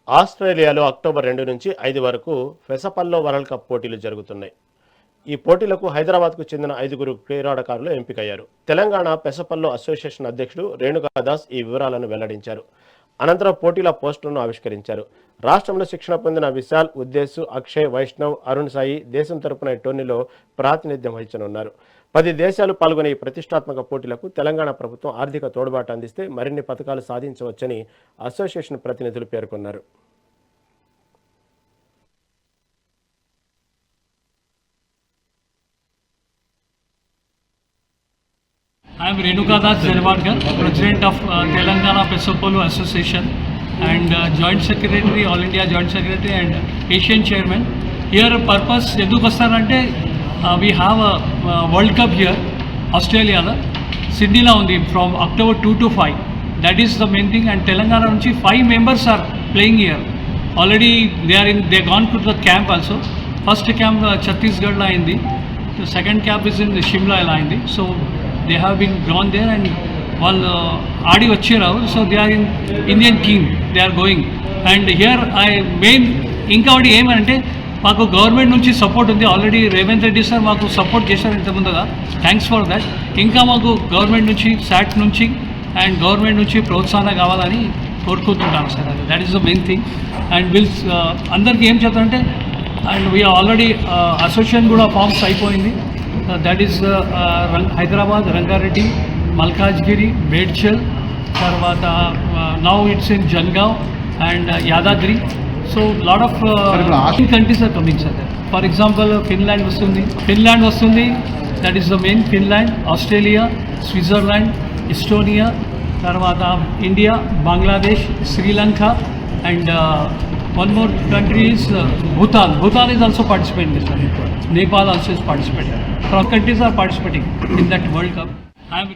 ఆస్ట్రేలియాలో అక్టోబర్ 2 నుంచి 5 వరకు ఫెసపల్లో వరల్డ్ కప్ పోటీలు జరుగుతున్నాయి. ఈ పోటీలకు హైదరాబాద్కు చెందిన 5 క్రీడాకారులు ఎంపికయ్యారు. తెలంగాణ పెసపల్లో అసోసియేషన్ అధ్యక్షుడు రేణుకాదాస్ ఈ వివరాలను వెల్లడించారు. అనంతరం పోటీల పోస్టులను ఆవిష్కరించారు. రాష్ట్రంలో శిక్షణ పొందిన విశాల్, ఉద్దేశ్, అక్షయ్, వైష్ణవ్, అరుణ్ సాయి దేశం తరపున ఈ టోర్నీలో ప్రాతినిధ్యం వహించనున్నారు. 10 దేశాలు పాల్గొనే ఈ ప్రతిష్టాత్మక పోటీలకు తెలంగాణ ప్రభుత్వం ఆర్థిక తోడ్పాటు అందిస్తే మరిన్ని పథకాలు సాధించవచ్చని అసోసియేషన్ ప్రతినిధులు పేర్కొన్నారు. I am Renukadas Zenwadkar, President of Telangana Pesopolo Association and Joint Secretary, All India Joint Secretary and Asian Chairman. Here purpose ఎందుకు వస్తారంటే we have a World Cup here, Australia, Sydneyలో ఉంది from October 2 to 5. That is the main thing, and Telangana నుంచి 5 members are playing here. Already they gone to the camp also. First camp Chhattisgarhలో అయింది. The second camp is in Shimla అయింది. So they have been gone there and వాళ్ళు ఆడి వచ్చారు. So they are in Indian team, they are going. And here main ఇంకా ఒకటి ఏమంటే మాకు government నుంచి సపోర్ట్ ఉంది. ఆల్రెడీ రేవంత్ రెడ్డి సార్ మాకు సపోర్ట్ చేశారు ఇంతకుముందుగా, థ్యాంక్స్ ఫర్ దాట్. ఇంకా మాకు గవర్నమెంట్ నుంచి, శాట్ నుంచి అండ్ గవర్నమెంట్ నుంచి ప్రోత్సాహన కావాలని కోరుకుంటున్నాను సార్. అది that is the main thing. And విల్స్ అందరికీ ఏం చెప్తారంటే, అండ్ వీ ఆల్రెడీ అసోసియేషన్ కూడా ఫార్మ్స్ అయిపోయింది. That is Hyderabad, Rangareddy, Malkajgiri, Medchal, Tarvata, now it's in Jangaon and Yadadri. So lot of countries are coming, sir. For example, Finland vastundi, that is the main. Finland, Australia, Switzerland, Estonia, Tarvata India, Bangladesh, Sri Lanka and one more country is Bhutan. Bhutan is also participating in this. Nepal also is participating. From countries are participating in that World Cup. I am